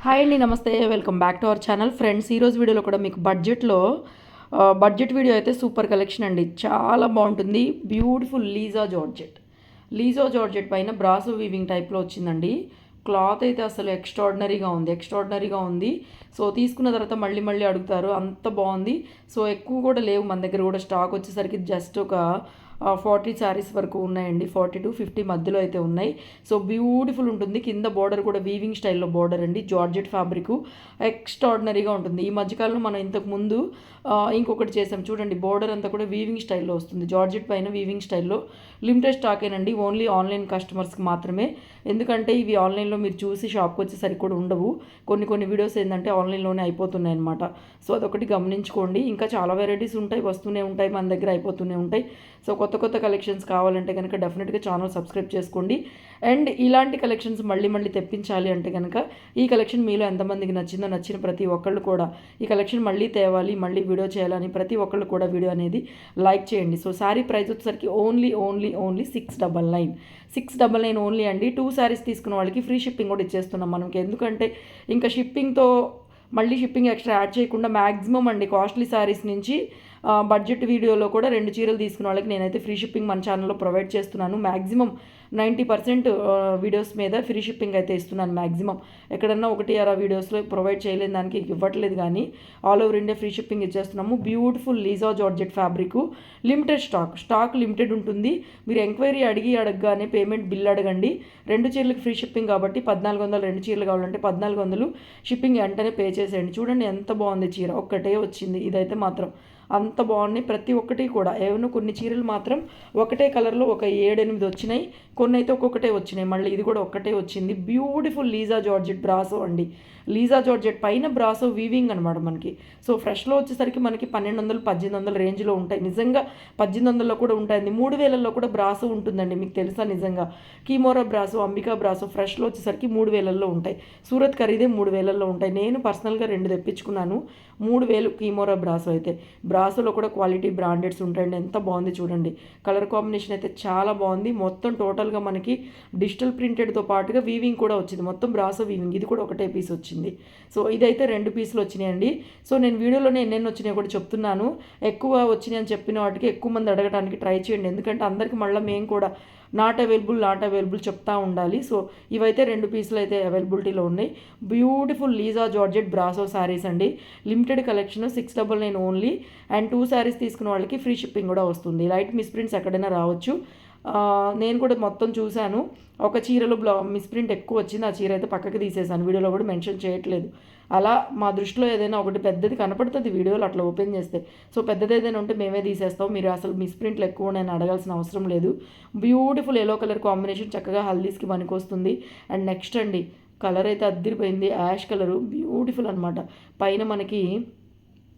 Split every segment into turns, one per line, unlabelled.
Hi అండి, నమస్తే, welcome back to our channel. Friends, ఈరోజు వీడియోలో కూడా మీకు బడ్జెట్ వీడియో అయితే సూపర్ కలెక్షన్ అండి. చాలా బాగుంటుంది. బ్యూటిఫుల్ లీజా జార్జెట్ పైన బ్రాసో వీవింగ్ టైప్లో వచ్చిందండి. క్లాత్ అయితే అసలు ఎక్స్ట్రాడినరీగా ఉంది. సో తీసుకున్న తర్వాత మళ్ళీ మళ్ళీ అడుగుతారు, అంత బాగుంది. సో ఎక్కువ కూడా లేవు మన దగ్గర కూడా. స్టాక్ వచ్చేసరికి జస్ట్ ఒక 40 శారీస్ వరకు ఉన్నాయండి. 40 to 50 మధ్యలో అయితే ఉన్నాయి. సో బ్యూటిఫుల్ ఉంటుంది. కింద బోర్డర్ కూడా వీవింగ్ స్టైల్లో బోర్డర్ అండి. జార్జెట్ ఫ్యాబ్రిక్ ఎక్స్ట్రాడినరీగా ఉంటుంది. ఈ మధ్యకాలంలో మనం ఇంతకు ముందు ఇంకొకటి చేసాం చూడండి. బోర్డర్ అంతా కూడా వీవింగ్ స్టైల్లో వస్తుంది. జార్జెట్ పైన వీవింగ్ స్టైల్లో లిమిటెడ్ స్టాకేనండి. ఓన్లీ ఆన్లైన్ కస్టమర్స్కి మాత్రమే. ఎందుకంటే ఇవి ఆన్లైన్లో మీరు చూసి షాప్కి వచ్చేసరికి కూడా ఉండవు. కొన్ని వీడియోస్ ఏంటంటే ఆన్లైన్లోనే అయిపోతున్నాయి అనమాట. సో అదొకటి గమనించుకోండి. ఇంకా చాలా వెరైటీస్ ఉంటాయి, వస్తూనే ఉంటాయి, మన దగ్గర అయిపోతూనే ఉంటాయి. సో కొత్త కలెక్షన్స్ కావాలంటే కనుక డెఫినెట్గా ఛానల్ సబ్స్క్రైబ్ చేసుకోండి. అండ్ ఇలాంటి కలెక్షన్స్ మళ్ళీ తెప్పించాలి అంటే కనుక ఈ కలెక్షన్ మీలో ఎంతమందికి నచ్చిన ప్రతి ఒక్కళ్ళు కూడా ఈ కలెక్షన్ మళ్ళీ తేవాలి, మళ్ళీ వీడియో చేయాలని ప్రతి ఒక్కళ్ళు కూడా వీడియో అనేది లైక్ చేయండి. సో శారీ ప్రైస్ వచ్చేసరికి ఓన్లీ 699 ఓన్లీ అండి. 2 శారీస్ తీసుకున్న వాళ్ళకి ఫ్రీ షిప్పింగ్ కూడా ఇచ్చేస్తున్నాం మనకి. ఎందుకంటే ఇంకా షిప్పింగ్తో మళ్ళీ షిప్పింగ్ ఎక్స్ట్రా యాడ్ చేయకుండా మ్యాక్సిమం అండి కాస్ట్లీ శారీస్ నుంచి బడ్జెట్ వీడియోలో కూడా 2 చీరలు తీసుకున్న వాళ్ళకి నేనైతే ఫ్రీ షిప్పింగ్ మన ఛానల్లో ప్రొవైడ్ చేస్తున్నాను. మ్యాక్సిమం 90% వీడియోస్ మీద ఫ్రీ షిప్పింగ్ అయితే ఇస్తున్నాను. మ్యాక్సిమం ఎక్కడన్నా 1-6 వీడియోస్లో ప్రొవైడ్ చేయలేని దానికి ఇవ్వట్లేదు, కానీ all over India free shipping ఇచ్చేస్తున్నాము. బ్యూటిఫుల్ లీజా georgette fabric, limited stock limited ఉంటుంది. మీరు ఎంక్వైరీ అడగగానే పేమెంట్ బిల్ అడగండి. 2 చీరలకు ఫ్రీ షిప్పింగ్ కాబట్టి 1400, 2 చీరలు కావాలంటే 1400 షిప్పింగ్ వెంటనే పే చేసేయండి. చూడండి ఎంత బాగుంది చీర, ఒక్కటే వచ్చింది. ఇదైతే మాత్రం అంత బాగున్నాయి ప్రతి ఒక్కటి కూడా. ఏమైనా కొన్ని చీరలు మాత్రం ఒకటే కలర్లో ఒక 7-8 వచ్చినాయి, కొన్ని అయితే ఒక్కొక్కటే వచ్చినాయి. మళ్ళీ ఇది కూడా ఒక్కటే వచ్చింది. బ్యూటిఫుల్ లీజా జార్జెట్ బ్రాసో అండి. లీజా జార్జెట్ పైన బ్రాసో వీవింగ్ అనమాట మనకి. సో ఫ్రెష్లో వచ్చేసరికి మనకి 1200-1800 రేంజ్లో ఉంటాయి. నిజంగా 1800లో కూడా ఉంటాయండి. 3000లో కూడా బ్రాసో ఉంటుందండి. మీకు తెలుసా? నిజంగా కీమోరా బ్రాసో, అంబికా బ్రాసో ఫ్రెష్లో వచ్చేసరికి 3000లో ఉంటాయి. సూరత్ ఖరీదే 3000లో ఉంటాయి. నేను పర్సనల్గా 2 తెప్పించుకున్నాను. 3000 కీమోరా బ్రాసో అయితే. బ్రాసోలో కూడా క్వాలిటీ బ్రాండెడ్స్ ఉంటాయండి. ఎంత బాగుంది చూడండి. కలర్ కాంబినేషన్ అయితే చాలా బాగుంది. మొత్తం టోటల్గా మనకి డిజిటల్ ప్రింటెడ్తో పాటుగా వీవింగ్ కూడా వచ్చింది. మొత్తం బ్రాసో వీవింగ్. ఇది కూడా ఒకటే పీస్ వచ్చింది. సో ఇదైతే 2 పీసులు వచ్చినాయండి. సో నేను వీడియోలోనే ఎన్నెన్ని వచ్చినాయో కూడా చెప్తున్నాను. ఎక్కువ వచ్చినాయి అని చెప్పిన వాటికి ఎక్కువ మంది అడగడానికి ట్రై చేయండి. ఎందుకంటే అందరికీ మళ్ళీ మేము కూడా నాట్ అవైలబుల్ చెప్తా ఉండాలి. సో ఇవైతే 2 పీసులు అయితే అవైలబిలిటీలో ఉన్నాయి. బ్యూటిఫుల్ లీజా జార్జెట్ బ్రాసో శారీస్ అండి. Limited collection 699 only. And 2 saris తీసుకున్న వాళ్ళకి ఫ్రీ షిప్పింగ్ కూడా వస్తుంది. లైట్ మిస్ప్రింట్స్ ఎక్కడైనా రావచ్చు. నేను కూడా మొత్తం చూశాను. ఒక చీరలో మిస్ప్రింట్ ఎక్కువ వచ్చింది. ఆ చీర అయితే పక్కకి తీసేసాను, వీడియోలో కూడా మెన్షన్ చేయట్లేదు. అలా మా దృష్టిలో ఏదైనా ఒకటి పెద్దది కనపడుతుంది వీడియోలో అట్లా ఓపెన్ చేస్తే. సో పెద్దది ఏదైనా ఉంటే మేమే తీసేస్తాం. మీరు అసలు మిస్ప్రింట్లు ఎక్కువ నేను అడగాల్సిన అవసరం లేదు. బ్యూటిఫుల్ ఎల్లో కలర్ కాంబినేషన్ చక్కగా హల్దీస్కి పనికొస్తుంది. అండ్ నెక్స్ట్ అండి, కలర్ అయితే అద్దరిపోయింది. యాష్ కలరు బ్యూటిఫుల్ అనమాట. పైన మనకి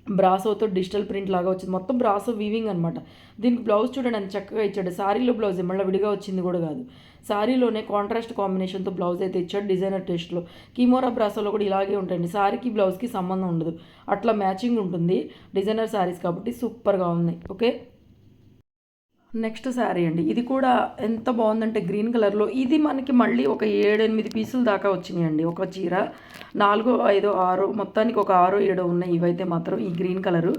బ్రాసోతో డిజిటల్ ప్రింట్ లాగా వచ్చింది. మొత్తం బ్రాసో వీవింగ్ అనమాట. దీనికి బ్లౌజ్ చూడండి ఎంత చక్కగా ఇచ్చాడు. శారీలో బ్లౌజ్ మళ్ళీ విడిగా వచ్చింది కూడా కాదు. శారీలోనే కాంట్రాస్ట్ కాంబినేషన్తో బ్లౌజ్ అయితే ఇచ్చాడు డిజైనర్ టేస్ట్లో. కీమోరా బ్రాసోలో కూడా ఇలాగే ఉంటాయండి. శారీకి బ్లౌజ్కి సంబంధం ఉండదు, అట్లా మ్యాచింగ్ ఉంటుంది. డిజైనర్ శారీస్ కాబట్టి సూపర్గా ఉన్నాయి. ఓకే, నెక్స్ట్ శారీ అండి. ఇది కూడా ఎంత బాగుందంటే గ్రీన్ కలర్లో. ఇది మనకి మళ్ళీ ఒక 7-8 పీసులు దాకా వచ్చినాయండి. ఒక చీర 4, 5, 6 మొత్తానికి ఒక 6, 7 ఉన్నాయి. ఇవైతే మాత్రం ఈ గ్రీన్ కలరు.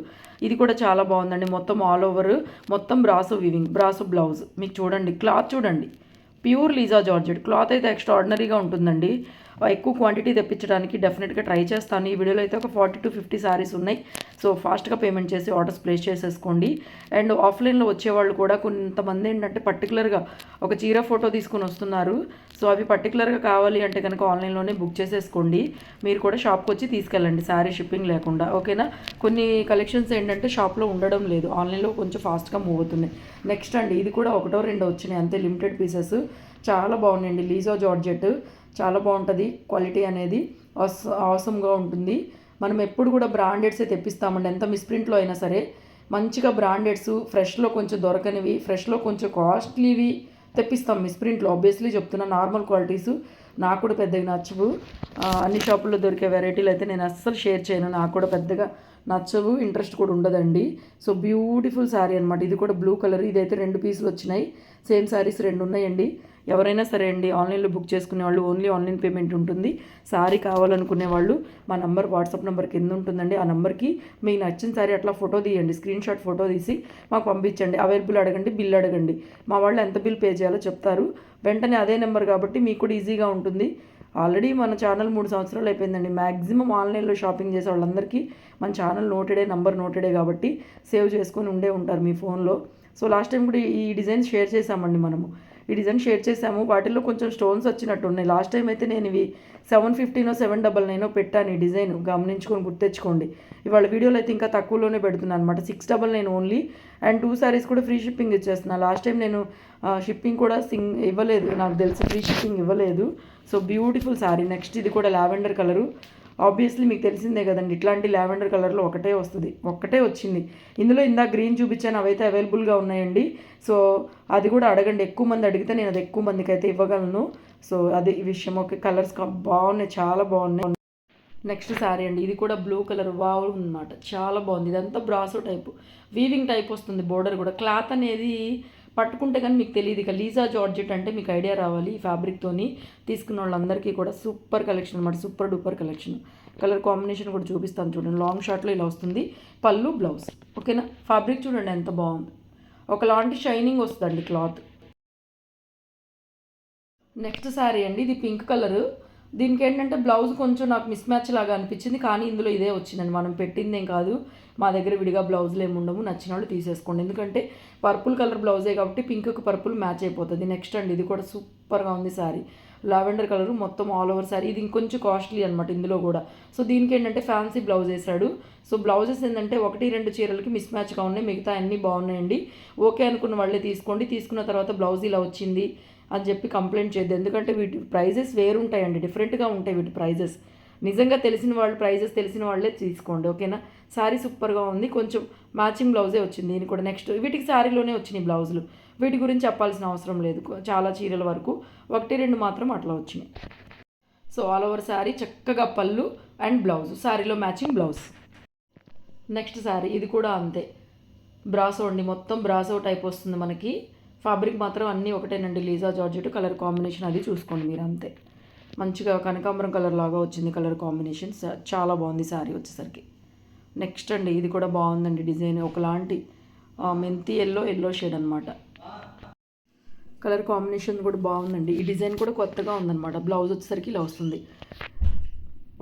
ఇది కూడా చాలా బాగుందండి. మొత్తం ఆల్ ఓవర్ మొత్తం బ్రాసో వీవింగ్, బ్రాసో బ్లౌజ్. మీకు చూడండి క్లాత్ చూడండి. ప్యూర్ లీజా జార్జెట్ క్లాత్ అయితే ఎక్స్ట్రాడినరీగా ఉంటుందండి. ఎక్కువ క్వాంటిటీ తెప్పించడానికి డెఫినెట్గా ట్రై చేస్తాను. ఈ వీడియోలో అయితే ఒక 40 to 50 శారీస్ ఉన్నాయి. సో ఫాస్ట్గా పేమెంట్ చేసి ఆర్డర్స్ ప్లేస్ చేసేసుకోండి. అండ్ ఆఫ్లైన్లో వచ్చేవాళ్ళు కూడా కొంతమంది ఏంటంటే పర్టికులర్గా ఒక చీర ఫోటో తీసుకొని వస్తున్నారు. సో అవి పర్టికులర్గా కావాలి అంటే కనుక ఆన్లైన్లోనే బుక్ చేసేసుకోండి. మీరు కూడా షాప్కి వచ్చి తీసుకెళ్ళండి శారీ షిప్పింగ్ లేకుండా. ఓకేనా? కొన్ని కలెక్షన్స్ ఏంటంటే షాప్లో ఉండడం లేదు, ఆన్లైన్లో కొంచెం ఫాస్ట్గా మూవ్ అవుతున్నాయి. నెక్స్ట్ అండి, ఇది కూడా 1-2 వచ్చినాయి అంతే, లిమిటెడ్ పీసెస్. చాలా బాగున్నాయండి. లీజా జార్జెట్ చాలా బాగుంటుంది. క్వాలిటీ అనేది అవసరంగా ఉంటుంది. మనం ఎప్పుడు కూడా బ్రాండెడ్సే తెప్పిస్తామండి. ఎంత మిస్ప్రింట్లో అయినా సరే మంచిగా బ్రాండెడ్స్, ఫ్రెష్లో కొంచెం దొరకనివి, ఫ్రెష్లో కొంచెం కాస్ట్లీవి తెప్పిస్తాం మిస్ప్రింట్లో. ఆబ్వియస్లీ చెప్తున్నా. నార్మల్ క్వాలిటీస్ నాకు కూడా పెద్దగా నచ్చవు. అన్ని షాపుల్లో దొరికే వెరైటీలు అయితే నేను అస్సలు షేర్ చేయను. నాకు కూడా పెద్దగా నచ్చవు, ఇంట్రెస్ట్ కూడా ఉండదండి. సో బ్యూటిఫుల్ శారీ అనమాట. ఇది కూడా బ్లూ కలర్. ఇదైతే 2 పీసులు వచ్చినాయి. సేమ్ శారీస్ 2 ఉన్నాయండి. ఎవరైనా సరే అండి, ఆన్లైన్లో బుక్ చేసుకునే వాళ్ళు ఓన్లీ ఆన్లైన్ పేమెంట్ ఉంటుంది. శారీ కావాలనుకునే వాళ్ళు మా నంబర్ వాట్సాప్ నెంబర్ కింద ఉంటుందండి. ఆ నెంబర్కి మీకు నచ్చిన శారీ అట్లా ఫోటో తీయండి, స్క్రీన్ షాట్ ఫోటో తీసి మాకు పంపించండి. అవైలబుల్ అడగండి, బిల్ అడగండి, మా వాళ్ళు ఎంత బిల్ పే చేయాలో చెప్తారు. వెంటనే అదే నెంబర్ కాబట్టి మీకు కూడా ఈజీగా ఉంటుంది. ఆల్రెడీ మన ఛానల్ 3 సంవత్సరాలు అయిపోయిందండి. మ్యాక్సిమం ఆన్లైన్లో షాపింగ్ చేసే వాళ్ళందరికీ మన ఛానల్ నోటెడే, నంబర్ నోటెడే కాబట్టి సేవ్ చేసుకొని ఉంటారు మీ ఫోన్లో. సో లాస్ట్ టైం కూడా ఈ డిజైన్ షేర్ చేసామండి మనము. ఈ డిజైన్ షేర్ చేసాము. వాటిల్లో కొంచెం స్టోన్స్ వచ్చినట్టు ఉన్నాయి. లాస్ట్ టైం అయితే నేను ఇవి 715 799 పెట్టాను. ఈ డిజైన్ గమనించుకొని గుర్తెచ్చుకోండి. ఇవాళ వీడియోలో అయితే ఇంకా తక్కువలోనే పెడుతున్నాను అనమాట. 699 ఓన్లీ. అండ్ 2 సారీస్ కూడా ఫ్రీ షిప్పింగ్ ఇచ్చేస్తున్నాను. లాస్ట్ టైం నేను షిప్పింగ్ కూడా ఇవ్వలేదు, నాకు తెలిసి ఫ్రీ షిప్పింగ్ ఇవ్వలేదు. So beautiful sorry. నెక్స్ట్ ఇది కూడా లావెండర్ కలరు. ఆబ్వియస్లీ మీకు తెలిసిందే కదండి, ఇట్లాంటి లావెండర్ కలర్లో ఒక్కటే వచ్చింది. ఇందులో ఇందాక గ్రీన్ చూపించాను, అవైతే అవైలబుల్గా ఉన్నాయండి. సో అది కూడా అడగండి. ఎక్కువ మంది అడిగితే నేను అది ఎక్కువ మందికి అయితే ఇవ్వగలను. సో అది ఈ విషయం. ఓకే, కలర్స్ బాగున్నాయి, చాలా బాగున్నాయి. నెక్స్ట్ శారీ అండి, ఇది కూడా బ్లూ కలర్ వావ్ అనమాట, చాలా బాగుంది. ఇదంతా బ్రాసో టైపు, వీవింగ్ టైప్ వస్తుంది. బోర్డర్ కూడా క్లాత్ అనేది పట్టుకుంటే కానీ మీకు తెలియదు. ఇక లీజా జార్జెట్ అంటే మీకు ఐడియా రావాలి. ఈ ఫ్యాబ్రిక్తోని తీసుకున్న వాళ్ళందరికీ కూడా సూపర్ కలెక్షన్ అనమాట, super duper collection. Colour combination కూడా చూపిస్తాను చూడండి. లాంగ్ షార్ట్లో ఇలా వస్తుంది, పళ్ళు బ్లౌజ్. ఓకేనా, ఫ్యాబ్రిక్ చూడండి ఎంత బాగుంది, ఒకలాంటి షైనింగ్ వస్తుందండి క్లాత్. నెక్స్ట్ శారీ అండి, ఇది పింక్ కలరు. దీనికి ఏంటంటే బ్లౌజ్ కొంచెం నాకు మిస్ మ్యాచ్ లాగా అనిపించింది, కానీ ఇందులో ఇదే వచ్చిందండి. మనం పెట్టిందేం కాదు, మా దగ్గర విడిగా బ్లౌజులు ఏమి ఉండవు. నచ్చిన వాళ్ళు తీసేసుకోండి, ఎందుకంటే పర్పుల్ కలర్ బ్లౌజే కాబట్టి పింక్కి పర్పుల్ మ్యాచ్ అయిపోతుంది. నెక్స్ట్ అండి, ఇది కూడా సూపర్గా ఉంది శారీ. లావెండర్ కలర్ మొత్తం ఆల్ ఓవర్ శారీ. ఇది ఇంకొంచెం కాస్ట్లీ అనమాట ఇందులో కూడా. సో దీనికి ఏంటంటే ఫ్యాన్సీ బ్లౌజ్ వేసాడు. సో బ్లౌజెస్ ఏంటంటే 1-2 చీరలకి మిస్ మ్యాచ్గా ఉన్నాయి, మిగతా అన్నీ బాగున్నాయండి. ఓకే అనుకున్న వాళ్ళే తీసుకోండి. తీసుకున్న తర్వాత బ్లౌజ్ ఇలా వచ్చింది అని చెప్పి కంప్లైంట్ చేయద్దు, ఎందుకంటే వీటి ప్రైజెస్ వేరుంటాయండి, డిఫరెంట్గా ఉంటాయి వీటి ప్రైజెస్. నిజంగా తెలిసిన వాళ్ళు, ప్రైజెస్ తెలిసిన వాళ్ళే తీసుకోండి. ఓకేనా, శారీ సూపర్గా ఉంది. కొంచెం మ్యాచింగ్ బ్లౌజే వచ్చింది దీనికి కూడా. నెక్స్ట్ వీటికి శారీలోనే వచ్చినాయి బ్లౌజులు, వీటి గురించి చెప్పాల్సిన అవసరం లేదు. చాలా చీరల వరకు 1-2 మాత్రం అట్లా వచ్చినాయి. సో ఆల్ ఓవర్ శారీ చక్కగా పళ్ళు అండ్ బ్లౌజ్, శారీలో మ్యాచింగ్ బ్లౌజ్. నెక్స్ట్ శారీ, ఇది కూడా అంతే, బ్రాసో అండి, మొత్తం బ్రాసో టైప్ వస్తుంది మనకి. ఫ్యాబ్రిక్ మాత్రం అన్నీ ఒకటేనండి, లీజా జార్జెట్. కలర్ కాంబినేషన్ అది చూసుకోండి మీరు అంతే. మంచిగా కనకాంబరం కలర్ లాగా వచ్చింది కలర్ కాంబినేషన్, చాలా బాగుంది శారీ వచ్చేసరికి. నెక్స్ట్ అండి, ఇది కూడా బాగుందండి డిజైన్, ఒకలాంటి మెంతి ఎల్లో షేడ్ అనమాట. కలర్ కాంబినేషన్ కూడా బాగుందండి. ఈ డిజైన్ కూడా కొత్తగా ఉందన్నమాట. బ్లౌజ్ వచ్చేసరికి ఇలా వస్తుంది.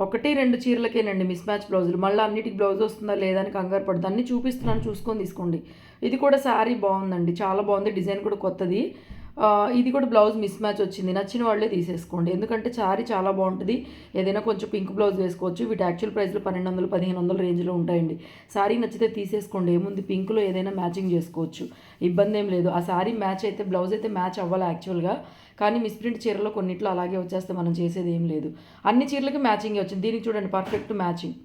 1-2 చీరలకేనండి మిస్ మ్యాచ్ బ్లౌజులు, మళ్ళీ అన్నిటికి బ్లౌజ్ వస్తుందా లేదా అని కంగారు పడుతుంది. అన్నీ చూపిస్తున్నాను, చూసుకొని తీసుకోండి. ఇది కూడా శారీ బాగుందండి, చాలా బాగుంది. డిజైన్ కూడా కొత్తది. ఇది కూడా బ్లౌజ్ మిస్ మ్యాచ్ వచ్చింది. నచ్చిన వాళ్ళే తీసేసుకోండి, ఎందుకంటే శారీ చాలా బాగుంటుంది. ఏదైనా కొంచెం పింక్ బ్లౌజ్ వేసుకోవచ్చు. వీటి యాక్చువల్ ప్రైస్లో 1200-1500 రేంజ్లో ఉంటాయండి. శారీ నచ్చితే తీసేసుకోండి, ఏముంది పింక్లో ఏదైనా మ్యాచింగ్ చేసుకోవచ్చు, ఇబ్బంది ఏం లేదు. ఆ శారీ మ్యాచ్ అయితే, బ్లౌజ్ అయితే మ్యాచ్ అవ్వాలి యాక్చువల్గా, కానీ మిస్ప్రింట్ చీరలో కొన్నిట్లో అలాగే వచ్చేస్తే మనం చేసేది ఏం లేదు. అన్ని చీరలకి మ్యాచింగే వచ్చింది. దీనికి చూడండి పర్ఫెక్ట్ మ్యాచింగ్.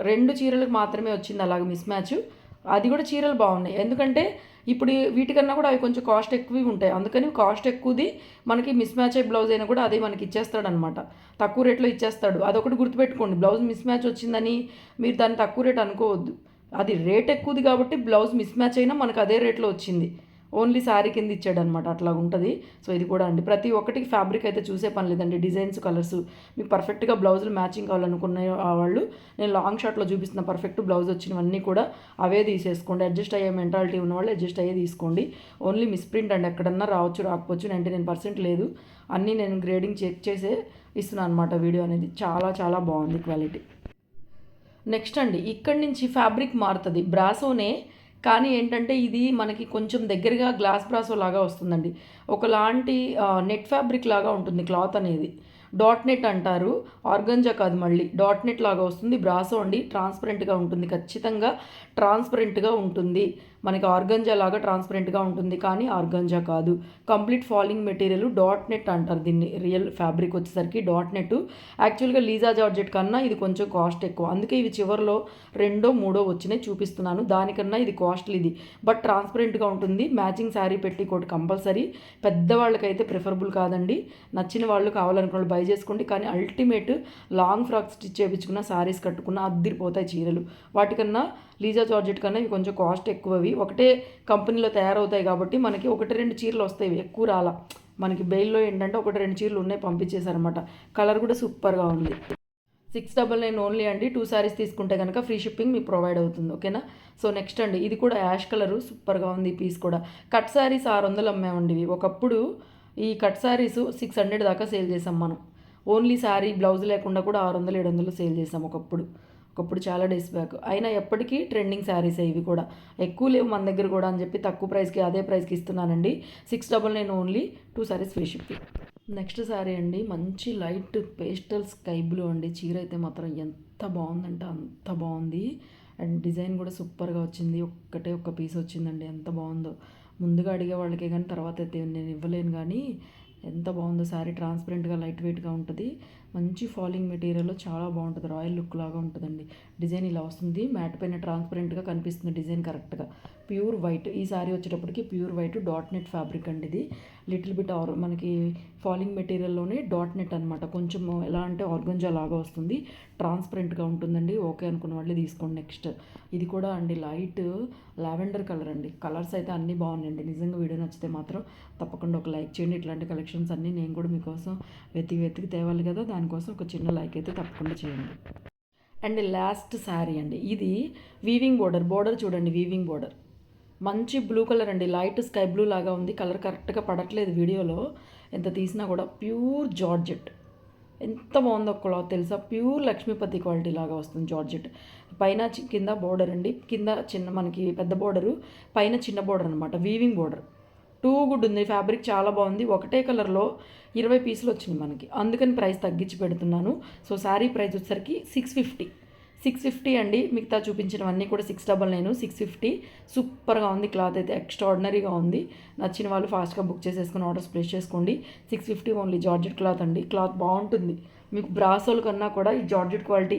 2 చీరలకు మాత్రమే వచ్చింది అలాగే మిస్ మ్యాచ్. అది కూడా చీరలు బాగున్నాయి, ఎందుకంటే ఇప్పుడు వీటికన్నా కూడా అవి కొంచెం కాస్ట్ ఎక్కువ ఉంటాయి. అందుకని కాస్ట్ ఎక్కువది మనకి మిస్ మ్యాచ్ అయ్యే బ్లౌజ్ అయినా కూడా అదే మనకి ఇచ్చేస్తాడు అనమాట, తక్కువ రేట్లో ఇచ్చేస్తాడు. అదొకటి గుర్తుపెట్టుకోండి, బ్లౌజ్ మిస్ మ్యాచ్ వచ్చిందని మీరు దాన్ని తక్కువ రేట్ అనుకోవద్దు. అది రేట్ ఎక్కువది కాబట్టి బ్లౌజ్ మిస్ మ్యాచ్ అయినా మనకు అదే రేట్లో వచ్చింది, ఓన్లీ శారీ కింద ఇచ్చాడు అనమాట, అట్లా ఉంటుంది. సో ఇది కూడా అండి, ప్రతి ఒక్కటికి ఫ్యాబ్రిక్ అయితే చూసే పని లేదండి. డిజైన్స్, కలర్స్ మీకు పర్ఫెక్ట్గా బ్లౌజులు మ్యాచింగ్ కావాలనుకున్న వాళ్ళు నేను లాంగ్ షార్ట్లో చూపిస్తున్న పర్ఫెక్ట్ బ్లౌజ్ వచ్చినవన్నీ కూడా అవే తీసేసుకోండి. అడ్జస్ట్ అయ్యే మెంటాలిటీ ఉన్న వాళ్ళు అడ్జస్ట్ అయ్యే తీసుకోండి. ఓన్లీ మిస్ప్రింట్ అండి, ఎక్కడన్నా రావచ్చు రాకపోవచ్చు, 99% లేదు. అన్నీ నేను గ్రేడింగ్ చెక్ చేసే ఇస్తున్నాను అనమాట. వీడియో అనేది చాలా చాలా బాగుంది క్వాలిటీ. నెక్స్ట్ అండి, ఇక్కడి నుంచి ఫ్యాబ్రిక్ మారుతుంది, బ్రాసోనే, కానీ ఏంటంటే ఇది మనకి కొంచెం దగ్గరగా గ్లాస్ బ్రాసో లాగా వస్తుందండి. ఒకలాంటి నెట్ ఫ్యాబ్రిక్ లాగా ఉంటుంది క్లాత్ అనేది. డాట్ నెట్ అంటారు, ఆర్గంజా కాదు, మళ్ళీ డాట్ నెట్ లాగా వస్తుంది. బ్రాసో అండి, ట్రాన్స్పరెంట్గా ఉంటుంది, ఖచ్చితంగా ట్రాన్స్పరెంట్గా ఉంటుంది. మనకి ఆర్గంజా లాగా ట్రాన్స్పరెంట్గా ఉంటుంది, కానీ ఆర్గంజా కాదు. Complete falling material, dot net అంటారు దీన్ని. రియల్ ఫ్యాబ్రిక్ వచ్చేసరికి డాట్ నెట్. యాక్చువల్గా లీజా జార్జెట్ కన్నా ఇది కొంచెం కాస్ట్ ఎక్కువ, అందుకే ఇవి చివరిలో 2-3 వచ్చినాయి చూపిస్తున్నాను. దానికన్నా ఇది కాస్ట్లీది, బట్ ట్రాన్స్పరెంట్గా ఉంటుంది. మ్యాచింగ్ శారీ పెట్టికోటి కంపల్సరీ. పెద్దవాళ్ళకైతే ప్రిఫరబుల్ కాదండి, నచ్చిన వాళ్ళు కావాలనుకున్న వాళ్ళు బై చేసుకోండి. కానీ అల్టిమేట్ లాంగ్ ఫ్రాక్ స్టిచ్ చేయించుకున్న శారీస్ కట్టుకున్న అద్దిరిపోతాయి చీరలు. వాటికన్నా లీజా జార్జెట్ కన్నా ఇవి కొంచెం కాస్ట్ ఎక్కువవి. ఒకటే కంపెనీలో తయారవుతాయి కాబట్టి మనకి 1-2 చీరలు వస్తాయి, ఎక్కువ రాలా. మనకి బెయిల్లో ఏంటంటే ఒకటి 2 చీరలు ఉన్నాయి పంపించేశారనమాట. కలర్ కూడా సూపర్గా ఉంది. 699 ఓన్లీ అండి. 2 సారీస్ తీసుకుంటే కనుక ఫ్రీ షిప్పింగ్ మీకు ప్రొవైడ్ అవుతుంది. ఓకేనా. సో నెక్స్ట్ అండి, ఇది కూడా యాష్ కలరు సూపర్గా ఉంది. ఈ పీస్ కూడా కట్ సారీస్ 600 అమ్మామండి ఇవి. ఒకప్పుడు ఈ కట్ సారీస్ 600 దాకా సేల్ చేసాం మనం. ఓన్లీ శారీ బ్లౌజ్ లేకుండా కూడా 600, 700 సేల్ చేసాం ఒకప్పుడు చాలా డేస్ బ్యాక్. అయినా ఎప్పటికీ ట్రెండింగ్ శారీసే ఇవి కూడా. ఎక్కువ లేవు మన దగ్గర కూడా అని చెప్పి తక్కువ ప్రైస్కి అదే ప్రైస్కి ఇస్తున్నానండి. 699 only, 2 saris free shipping. Next sari అండి, మంచి లైట్ పేస్టల్ స్కై బ్లూ అండి. చీర అయితే మాత్రం ఎంత బాగుందంటే అంత బాగుంది. అండ్ డిజైన్ కూడా సూపర్గా వచ్చింది. ఒక్కటే ఒక్క పీస్ వచ్చిందండి. ఎంత బాగుందో. ముందుగా అడిగే వాళ్ళకే కానీ తర్వాత అయితే నేను ఇవ్వలేను, కానీ ఎంత బాగుందో శారీ. ట్రాన్స్పరెంట్గా లైట్ వెయిట్గా ఉంటుంది. మంచి ఫాలింగ్ మెటీరియల్లో చాలా బాగుంటుంది. రాయల్ లుక్ లాగా ఉంటుందండి. డిజైన్ ఇలా వస్తుంది. మ్యాట్ పైన ట్రాన్స్పరెంట్గా కనిపిస్తుంది డిజైన్ కరెక్ట్గా. Pure white. ఈ శారీ వచ్చేటప్పటికి pure white dot net fabric అండి. ఇది లిటిల్ బిట్ మనకి ఫాలింగ్ మెటీరియల్లోనే డాట్ నెట్ అనమాట. కొంచెం ఎలా అంటే ఆర్గంజా లాగా వస్తుంది. ట్రాన్స్పరెంట్గా ఉంటుందండి. ఓకే అనుకున్న వాళ్ళే తీసుకోండి. నెక్స్ట్ ఇది కూడా అండి లైట్ లావెండర్ కలర్ అండి. కలర్స్ అయితే అన్నీ బాగున్నాయండి. నిజంగా వీడియో నచ్చితే మాత్రం తప్పకుండా ఒక లైక్ చేయండి. ఇట్లాంటి కలెక్షన్స్ అన్నీ నేను కూడా మీకోసం వెతికి తేవాలి కదా, దానికోసం ఒక చిన్న లైక్ అయితే తప్పకుండా చేయండి. అండ్ లాస్ట్ శారీ అండి, ఇది వీవింగ్ బోర్డర్ చూడండి. వీవింగ్ బోర్డర్ మంచి బ్లూ కలర్ అండి. లైట్ స్కై బ్లూ లాగా ఉంది. కలర్ కరెక్ట్గా పడట్లేదు వీడియోలో, ఎంత తీసినా కూడా. Pure georgette. ఎంత బాగుందో క్లాత్ తెలుసా. ప్యూర్ లక్ష్మీపతి క్వాలిటీ లాగా వస్తుంది జార్జెట్. పైన కింద బోర్డర్ అండి. కింద చిన్న మనకి పెద్ద బోర్డరు, పైన చిన్న బోర్డర్ అనమాట. Weaving border. టూ గుడ్ ఉంది. ఫ్యాబ్రిక్ చాలా బాగుంది. ఒకటే కలర్లో 20 పీసులు వచ్చినాయి మనకి. అందుకని ప్రైస్ తగ్గించి పెడుతున్నాను. సో శారీ ప్రైస్ వచ్చేసరికి 650 అండి. మిగతా చూపించినవన్నీ కూడా 699, 650. సూపర్గా ఉంది. క్లాత్ అయితే ఎక్స్ట్రాడినరీగా ఉంది. నచ్చిన వాళ్ళు ఫాస్ట్గా బుక్ చేసేసుకుని ఆర్డర్స్ ప్లేస్ చేసుకోండి. 650 ఓన్లీ. జార్జెట్ క్లాత్ అండి. క్లాత్ బాగుంటుంది. మీకు బ్రాసోల్ కన్నా కూడా ఈ జార్జెట్ క్వాలిటీ,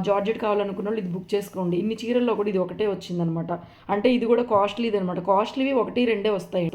జార్జెట్ కావాలనుకున్న వాళ్ళు ఇది బుక్ చేసుకోండి. ఇన్ని చీరల్లో కూడా ఇది ఒకటే వచ్చిందనమాట. అంటే ఇది కూడా కాస్ట్లీది అనమాట. కాస్ట్లీవి 1, 2 వస్తాయి.